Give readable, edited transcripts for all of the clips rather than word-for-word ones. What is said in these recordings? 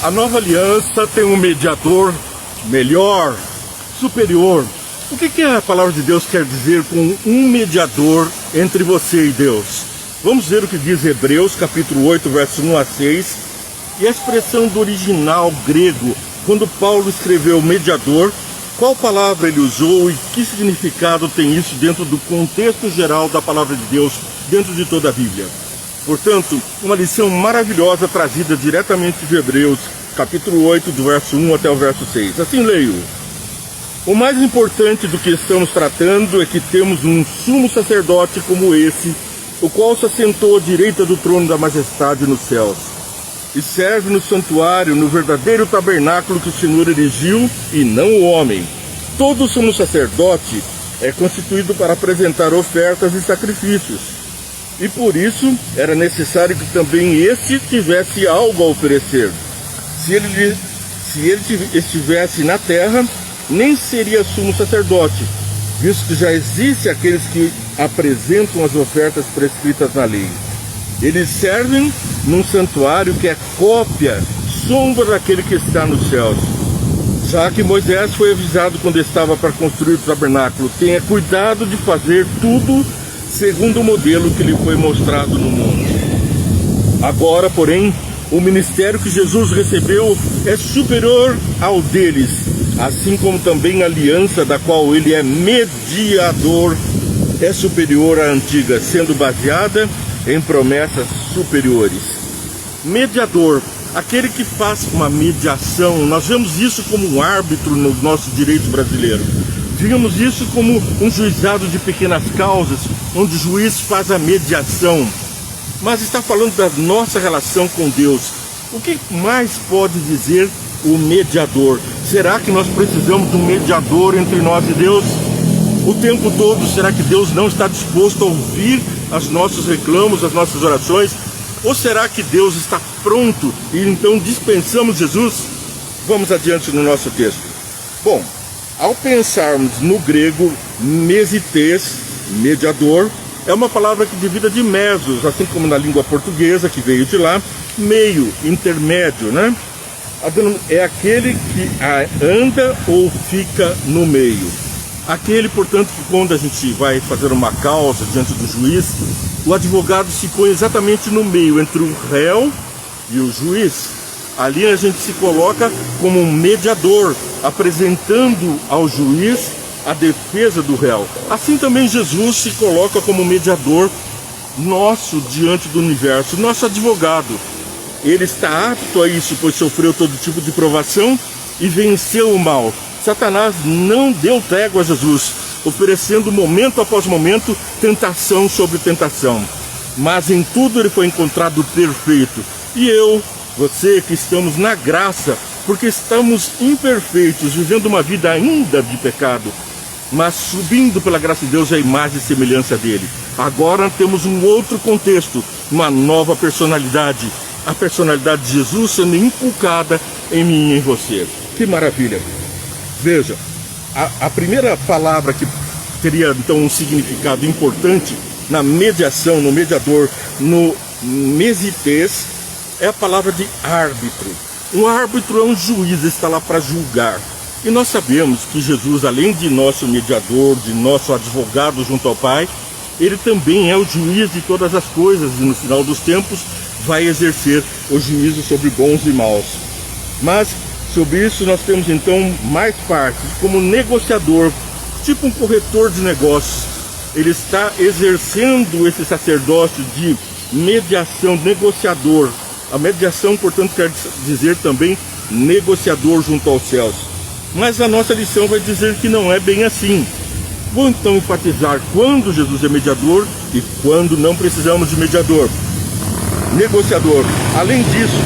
A nova aliança tem um mediador melhor, superior. O que a palavra de Deus quer dizer com um mediador entre você e Deus? Vamos ver o que diz Hebreus, capítulo 8, versos 1 a 6. E a expressão do original grego, quando Paulo escreveu mediador, qual palavra ele usou e que significado tem isso dentro do contexto geral da palavra de Deus, dentro de toda a Bíblia? Portanto, uma lição maravilhosa trazida diretamente de Hebreus, capítulo 8, do verso 1 até o verso 6. Assim leio. O mais importante do que estamos tratando é que temos um sumo sacerdote como esse, o qual se assentou à direita do trono da majestade nos céus, e serve no santuário, no verdadeiro tabernáculo que o Senhor erigiu, e não o homem. Todo sumo sacerdote é constituído para apresentar ofertas e sacrifícios. E por isso era necessário que também este tivesse algo a oferecer. Se ele estivesse na terra, nem seria sumo sacerdote, visto que já existe aqueles que apresentam as ofertas prescritas na lei. Eles servem num santuário que é cópia, sombra daquele que está nos céus. Já que Moisés foi avisado quando estava para construir o tabernáculo, tenha cuidado de fazer tudo segundo o modelo que lhe foi mostrado no monte. Agora, porém, o ministério que Jesus recebeu é superior ao deles, assim como também a aliança da qual ele é mediador é superior à antiga, sendo baseada em promessas superiores. Mediador, aquele que faz uma mediação, nós vemos isso como um árbitro no nosso direito brasileiro. Vimos isso como um juizado de pequenas causas, onde o juiz faz a mediação. Mas está falando da nossa relação com Deus. O que mais pode dizer o mediador? Será que nós precisamos de um mediador entre nós e Deus? O tempo todo, será que Deus não está disposto a ouvir os nossos reclamos, as nossas orações? Ou será que Deus está pronto e então dispensamos Jesus? Vamos adiante no nosso texto. Bom, ao pensarmos no grego, mesites, mediador, é uma palavra que divide de mesos, assim como na língua portuguesa, que veio de lá, meio, intermédio, né? É aquele que anda ou fica no meio. Aquele, portanto, que quando a gente vai fazer uma causa diante do juiz, o advogado se põe exatamente no meio, entre o réu e o juiz. Ali a gente se coloca como um mediador, apresentando ao juiz a defesa do réu. Assim também Jesus se coloca como mediador nosso diante do universo, nosso advogado. Ele está apto a isso, pois sofreu todo tipo de provação e venceu o mal. Satanás não deu trégua a Jesus, oferecendo momento após momento tentação sobre tentação. Mas em tudo ele foi encontrado perfeito. E eu, você que estamos na graça, porque estamos imperfeitos, vivendo uma vida ainda de pecado, mas subindo pela graça de Deus a imagem e semelhança dele. Agora temos um outro contexto, uma nova personalidade, a personalidade de Jesus sendo inculcada em mim e em você. Que maravilha! Veja, a primeira palavra que teria então um significado importante na mediação, no mediador, no mesites, é a palavra de árbitro. Um árbitro é um juiz, está lá para julgar. E nós sabemos que Jesus, além de nosso mediador, de nosso advogado junto ao Pai, ele também é o juiz de todas as coisas e no final dos tempos vai exercer o juízo sobre bons e maus. Mas sobre isso nós temos então mais partes, como negociador, tipo um corretor de negócios. Ele está exercendo esse sacerdócio de mediação, negociador. A mediação, portanto, quer dizer também negociador junto aos céus. Mas a nossa lição vai dizer que não é bem assim. Vou então enfatizar quando Jesus é mediador e quando não precisamos de mediador. Negociador. Além disso,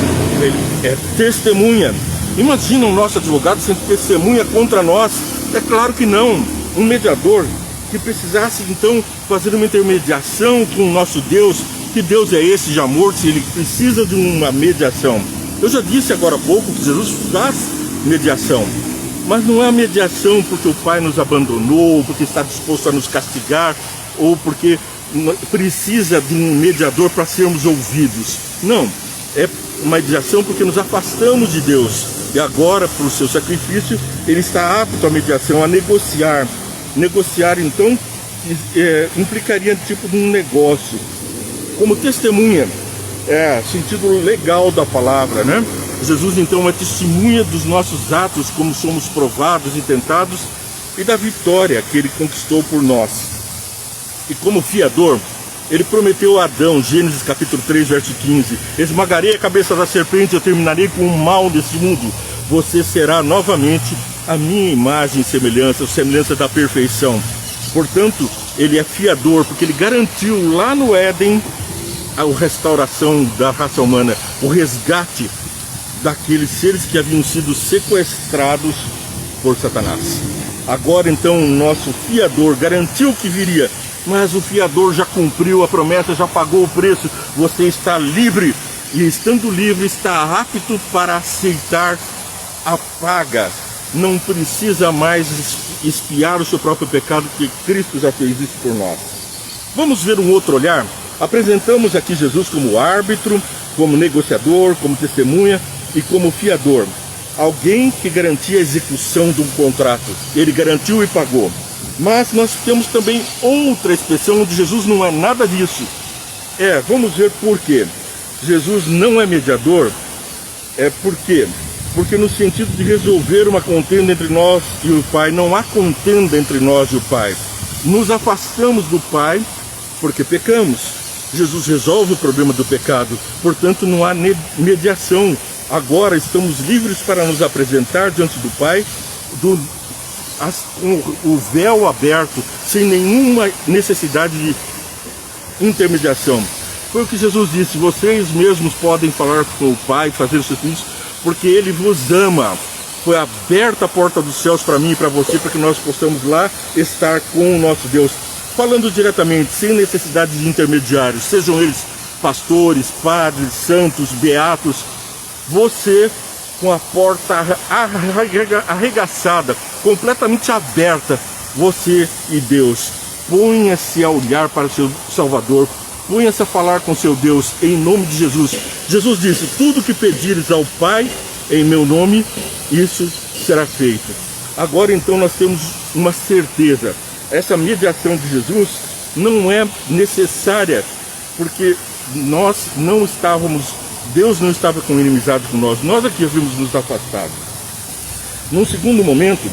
ele é testemunha. Imagina o nosso advogado sendo testemunha contra nós? É claro que não. Um mediador que precisasse então fazer uma intermediação com o nosso Deus. Que Deus é esse de amor se ele precisa de uma mediação? Eu já disse agora há pouco que Jesus faz mediação. Mas não é a mediação porque o Pai nos abandonou, porque está disposto a nos castigar, ou porque precisa de um mediador para sermos ouvidos. Não, é uma mediação porque nos afastamos de Deus. E agora, por seu sacrifício, ele está apto à mediação, a negociar. Negociar, então, implicaria tipo de um negócio. Como testemunha, sentido legal da palavra, né? Jesus, então, é testemunha dos nossos atos, como somos provados e tentados, e da vitória que ele conquistou por nós. E como fiador, ele prometeu a Adão, Gênesis capítulo 3, verso 15: esmagarei a cabeça da serpente, eu terminarei com o mal desse mundo. Você será novamente a minha imagem e semelhança, semelhança da perfeição. Portanto, ele é fiador, porque ele garantiu lá no Éden a restauração da raça humana, o resgate daqueles seres que haviam sido sequestrados por Satanás. Agora então o nosso fiador garantiu que viria, mas o fiador já cumpriu a promessa, já pagou o preço. Você está livre, e estando livre está apto para aceitar a paga. Não precisa mais expiar o seu próprio pecado, que Cristo já fez isso por nós. Vamos ver um outro olhar. Apresentamos aqui Jesus como árbitro, como negociador, como testemunha e como fiador. Alguém que garantia a execução de um contrato. Ele garantiu e pagou. Mas nós temos também outra expressão onde Jesus não é nada disso. Vamos ver por quê. Jesus não é mediador. Por quê? Porque no sentido de resolver uma contenda entre nós e o Pai, não há contenda entre nós e o Pai. Nos afastamos do Pai porque pecamos. Jesus resolve o problema do pecado, portanto não há mediação. Agora estamos livres para nos apresentar diante do Pai, o véu aberto, sem nenhuma necessidade de intermediação. Foi o que Jesus disse: vocês mesmos podem falar com o Pai, fazer os seus filhos, porque Ele vos ama. Foi aberta a porta dos céus para mim e para você, para que nós possamos lá estar com o nosso Deus, falando diretamente, sem necessidade de intermediários, sejam eles pastores, padres, santos, beatos. Você, com a porta arregaçada, completamente aberta, você e Deus. Ponha-se a olhar para o seu Salvador, ponha-se a falar com seu Deus, em nome de Jesus. Jesus disse: tudo que pedires ao Pai, em meu nome, isso será feito. Agora então nós temos uma certeza. Essa mediação de Jesus não é necessária, porque nós não estávamos, Deus não estava com inimizade com nós aqui havíamos nos afastado. Num segundo momento,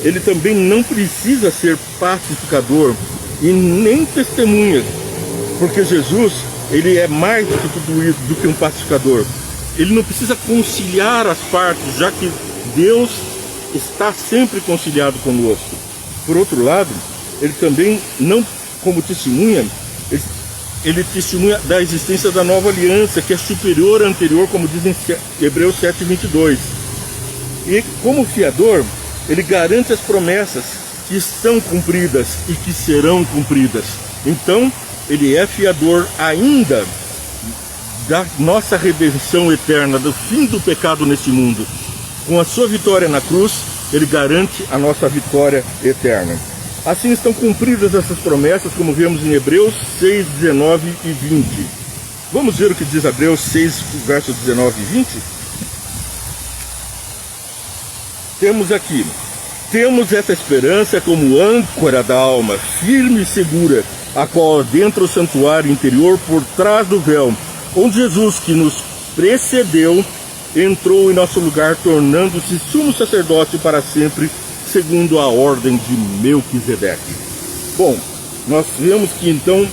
ele também não precisa ser pacificador e nem testemunha, porque Jesus, ele é mais do que tudo isso, do que um pacificador. Ele não precisa conciliar as partes, já que Deus está sempre conciliado conosco. Por outro lado, ele também não, como testemunha, ele testemunha da existência da nova aliança, que é superior à anterior, como diz em Hebreus 7:22. E como fiador, ele garante as promessas que estão cumpridas e que serão cumpridas. Então, ele é fiador ainda da nossa redenção eterna, do fim do pecado neste mundo. Com a sua vitória na cruz, ele garante a nossa vitória eterna. Assim estão cumpridas essas promessas, como vemos em Hebreus 6, 19 e 20. Vamos ver o que diz Hebreus 6, versos 19 e 20? Temos aqui: temos essa esperança como âncora da alma, firme e segura, a qual adentra o santuário interior por trás do véu, onde Jesus, que nos precedeu, entrou em nosso lugar, tornando-se sumo sacerdote para sempre, segundo a ordem de Melquisedeque. Bom, nós vemos que então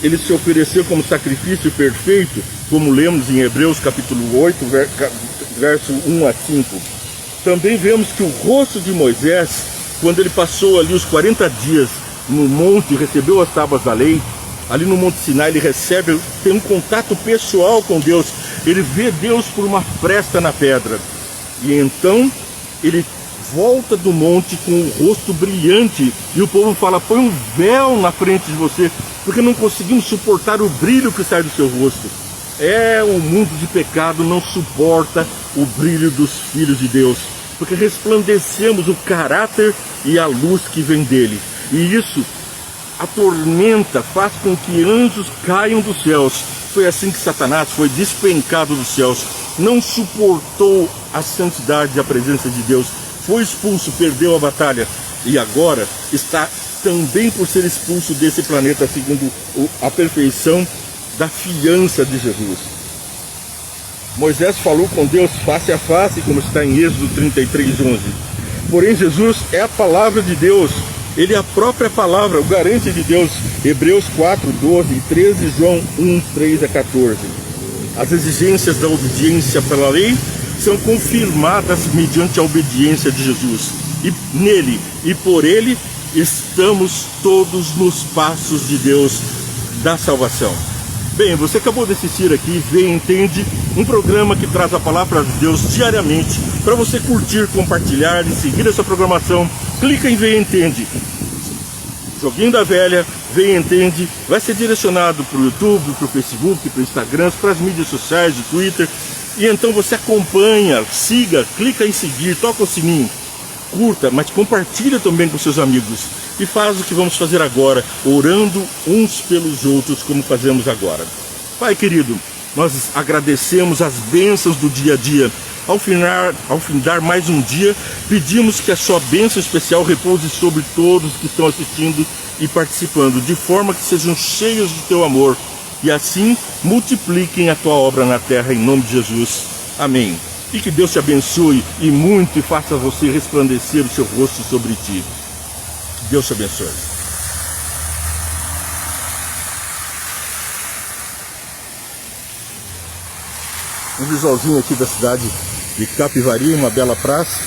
ele se ofereceu como sacrifício perfeito, como lemos em Hebreus capítulo 8, verso 1 a 5. Também vemos que o rosto de Moisés, quando ele passou ali os 40 dias no monte e recebeu as tábuas da lei, ali no Monte Sinai ele tem um contato pessoal com Deus, ele vê Deus por uma fresta na pedra, e então ele volta do monte com o rosto brilhante, e o povo fala: põe um véu na frente de você, porque não conseguimos suportar o brilho que sai do seu rosto. O mundo de pecado não suporta o brilho dos filhos de Deus, porque resplandecemos o caráter e a luz que vem dele, e isso atormenta, faz com que anjos caiam dos céus. foi assim que Satanás foi despencado dos céus, não suportou a santidade e a presença de Deus, foi expulso, perdeu a batalha e agora está também por ser expulso desse planeta segundo a perfeição da fiança de Jesus. Moisés falou com Deus face a face, como está em Êxodo 33:11. Porém Jesus é a palavra de Deus, ele é a própria palavra, o garante de Deus. Hebreus 4:12 e 13, João 1:3-14. As exigências da obediência pela lei são confirmadas mediante a obediência de Jesus. E nele e por ele estamos todos nos passos de Deus da salvação. Bem, você acabou de assistir aqui Vê e Entende, um programa que traz a palavra de Deus diariamente para você curtir, compartilhar e seguir essa programação. Clica em Vê e Entende. Joguinho da Velha, Vê e Entende, vai ser direcionado para o YouTube, para o Facebook, para o Instagram, para as mídias sociais, o Twitter. E então você acompanha, siga, clica em seguir, toca o sininho, curta, mas compartilha também com seus amigos. E faz o que vamos fazer agora, orando uns pelos outros, como fazemos agora. Pai querido, nós agradecemos as bênçãos do dia a dia. Ao findar mais um dia, pedimos que a sua bênção especial repouse sobre todos que estão assistindo e participando, de forma que sejam cheios do teu amor e assim multipliquem a tua obra na terra, em nome de Jesus. Amém. E que Deus te abençoe e muito e faça você resplandecer o seu rosto sobre ti. Deus te abençoe. Um visualzinho aqui da cidade de Capivari, uma bela praça.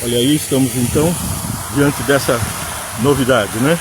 Olha aí, estamos então diante dessa novidade, né?